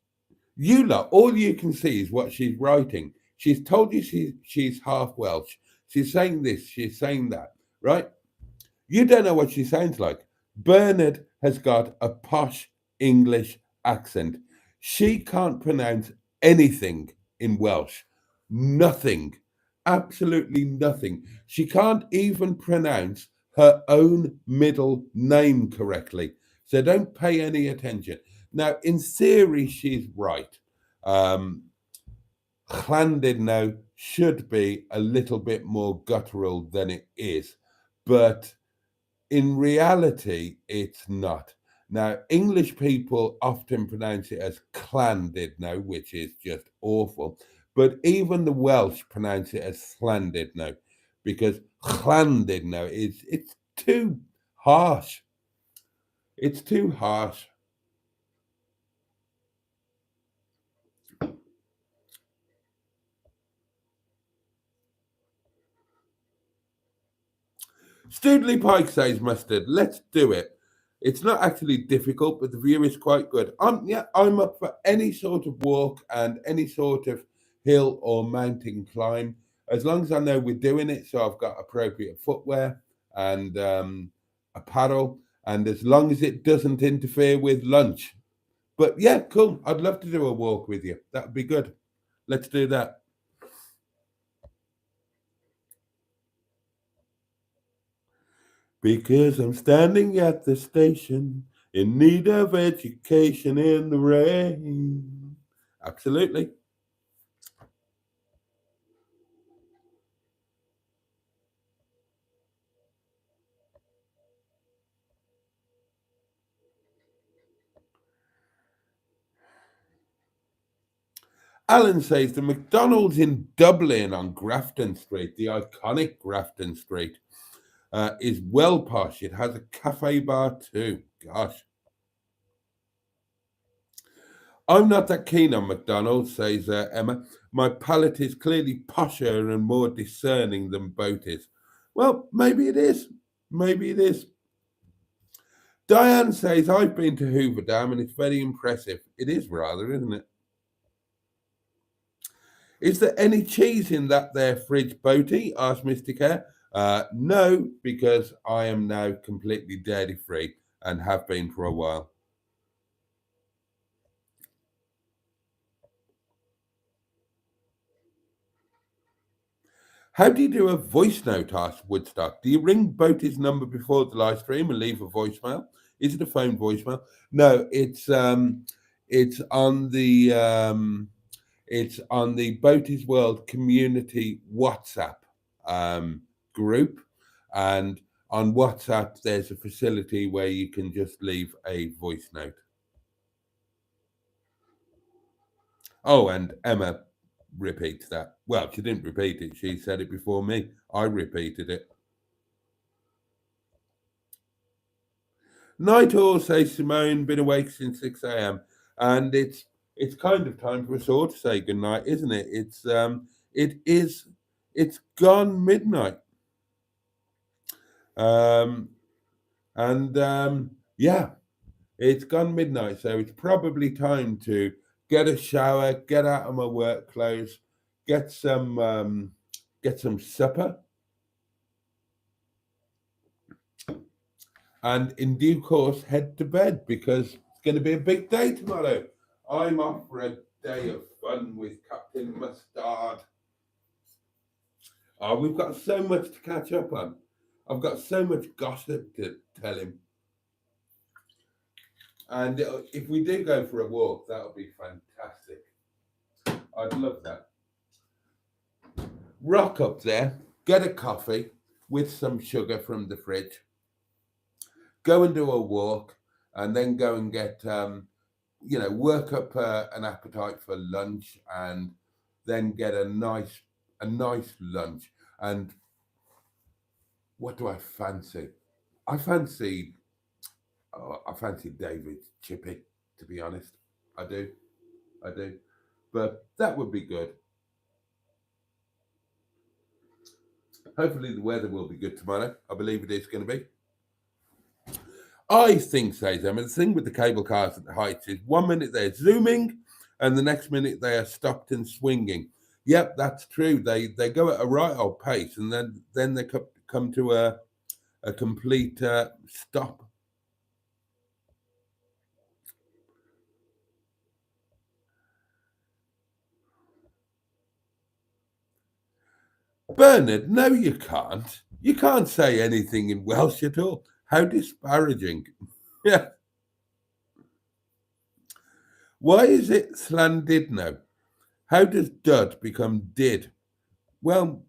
you lot, all you can see is what she's writing. She's told you she's half Welsh. She's saying this, she's saying that, right? You don't know what she sounds like. Bernard has got a posh English accent. She can't pronounce anything in Welsh. Nothing. Absolutely nothing. She can't even pronounce her own middle name correctly. So don't pay any attention. Now, in theory, she's right. Llandudno should be a little bit more guttural than it is. But in reality, it's not. Now, English people often pronounce it as Llandudno, which is just awful. But even the Welsh pronounce it as Llandudno because Llandudno it's too harsh. It's too harsh. Stoodley Pike, says Mustard. Let's do it. It's not actually difficult, but the view is quite good. I'm up for any sort of walk and any sort of hill or mountain climb, as long as I know we're doing it. So I've got appropriate footwear and apparel, and as long as it doesn't interfere with lunch. But yeah, cool. I'd love to do a walk with you. That would be good. Let's do that. Because I'm standing at the station in need of education in the rain. Absolutely. Alan says the McDonald's in Dublin on Grafton Street, the iconic Grafton Street, is well posh. It has a cafe bar too. Gosh. I'm not that keen on McDonald's, says Emma. My palate is clearly posher and more discerning than Boaty's. Well, maybe it is. Maybe it is. Diane says, I've been to Hoover Dam and it's very impressive. It is rather, isn't it? Is there any cheese in that there fridge, Boaty? Asked Mr. Care. No, because I am now completely dairy free and have been for a while. How do you do a voice note, asked Woodstock? Do you ring Boaty's number before the live stream and leave a voicemail? Is it a phone voicemail? No, it's on the Boaty's World community WhatsApp group, and on WhatsApp there's a facility where you can just leave a voice note. Oh, and Emma repeats that. Well, she didn't repeat it. She said it before me. I repeated it. Night all, says Simone, been awake since 6 a.m. And it's kind of time for us all to say goodnight, isn't it? It's gone midnight. Yeah, it's gone midnight, so it's probably time to get a shower, get out of my work clothes, get some supper, and in due course head to bed because it's going to be a big day tomorrow. I'm off for a day of fun with Captain Mustard. Oh, we've got so much to catch up on. I've got so much gossip to tell him. And if we do go for a walk, that'll be fantastic. I'd love that. Rock up there, get a coffee with some sugar from the fridge, go and do a walk, and then go and get, work up an appetite for lunch, and then get a nice lunch. And what do I fancy? I fancy David's chippy, to be honest. I do. But that would be good. Hopefully the weather will be good tomorrow. I believe it is going to be. I think, says Emma, the thing with the cable cars at the heights is 1 minute they're zooming and the next minute they are stopped and swinging. Yep, that's true. They go at a right old pace and then they come to a complete stop. Bernard, no, you can't. You can't say anything in Welsh at all. How disparaging. Yeah. Why is it Llandudno? How does dud become did? Well,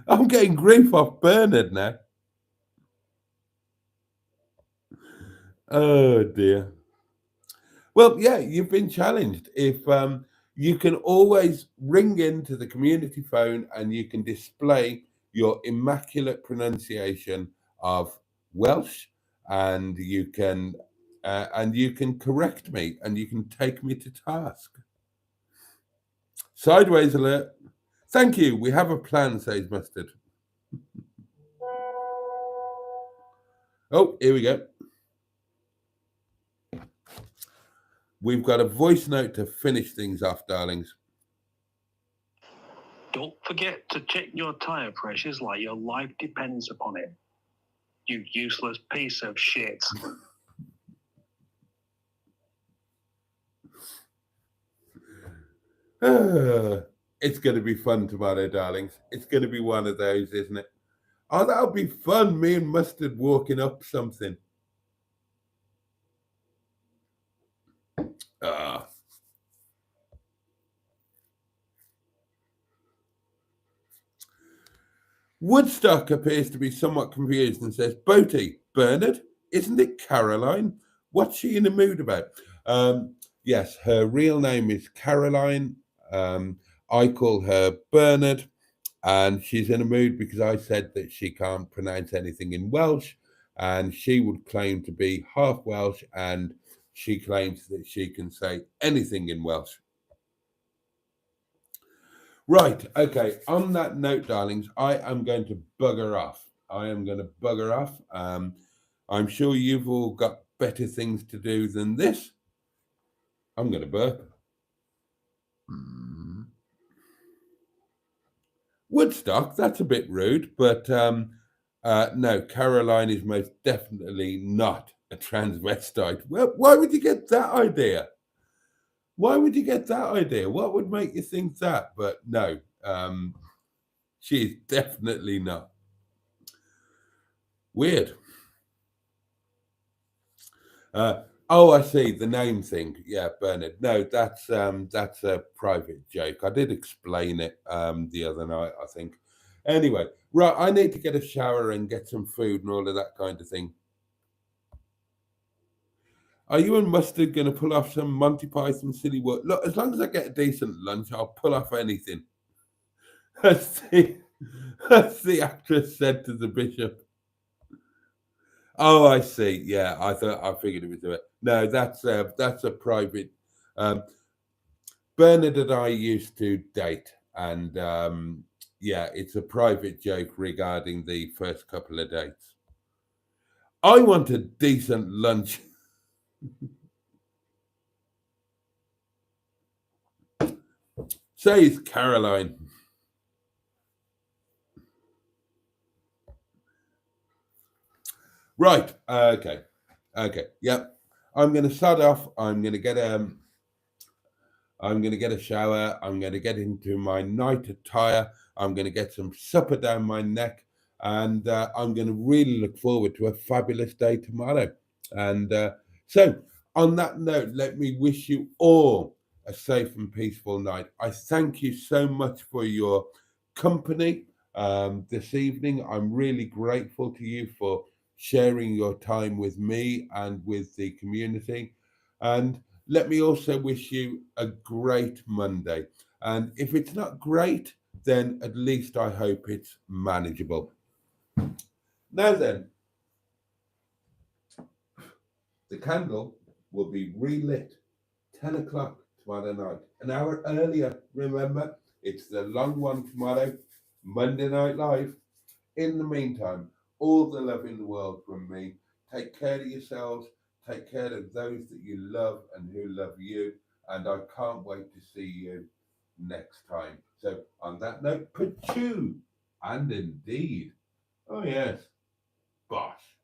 I'm getting grief off Bernard now. Oh dear. Well, yeah, you've been challenged. If you can always ring into the community phone and you can display your immaculate pronunciation of Welsh, and you can correct me and you can take me to task. Sideways alert. Thank you. We have a plan, says Mustard. Oh, here we go. We've got a voice note to finish things off, darlings. Don't forget to check your tire pressures like your life depends upon it. You useless piece of shit. It's going to be fun tomorrow, darlings. It's going to be one of those, isn't it? Oh, that'll be fun. Me and Mustard walking up something. Woodstock appears to be somewhat confused and says, Boaty, Bernard? Isn't it Caroline? What's she in the mood about? Yes, her real name is Caroline. I call her Bernard, and she's in a mood because I said that she can't pronounce anything in Welsh, and she would claim to be half Welsh, and she claims that she can say anything in Welsh. Right, okay. On that note, darlings, I am going to bugger off. I am going to bugger off. I'm sure you've all got better things to do than this. I'm going to burp. Woodstock, that's a bit rude, but no, Caroline is most definitely not a transvestite. Well, why would you get that idea? Why would you get that idea? What would make you think that? But no, she's definitely not. Weird. Oh, I see the name thing. Yeah, Bernard. No, that's a private joke. I did explain it the other night, I think. Anyway, right, I need to get a shower and get some food and all of that kind of thing. Are you and Mustard going to pull off some Monty Python silly work? Look, as long as I get a decent lunch, I'll pull off anything. As the actress said to the bishop. Oh, I see. Yeah, I figured it was it. No, that's a private. Bernard and I used to date, and yeah, it's a private joke regarding the first couple of dates. I want a decent lunch. Says Caroline. Right. Okay. Yep. I'm going to start off. I'm going to get a shower. I'm going to get into my night attire. I'm going to get some supper down my neck, and I'm going to really look forward to a fabulous day tomorrow. And so, on that note, let me wish you all a safe and peaceful night. I thank you so much for your company this evening. I'm really grateful to you for sharing your time with me and with the community. And let me also wish you a great Monday. And if it's not great, then at least I hope it's manageable. Now then, the candle will be relit 10 o'clock tomorrow night. An hour earlier, remember, it's the long one tomorrow, Monday Night Live. In the meantime, all the love in the world from me. Take care of yourselves. Take care of those that you love and who love you. And I can't wait to see you next time. So, on that note, pachoo! And indeed, oh yes, bosh.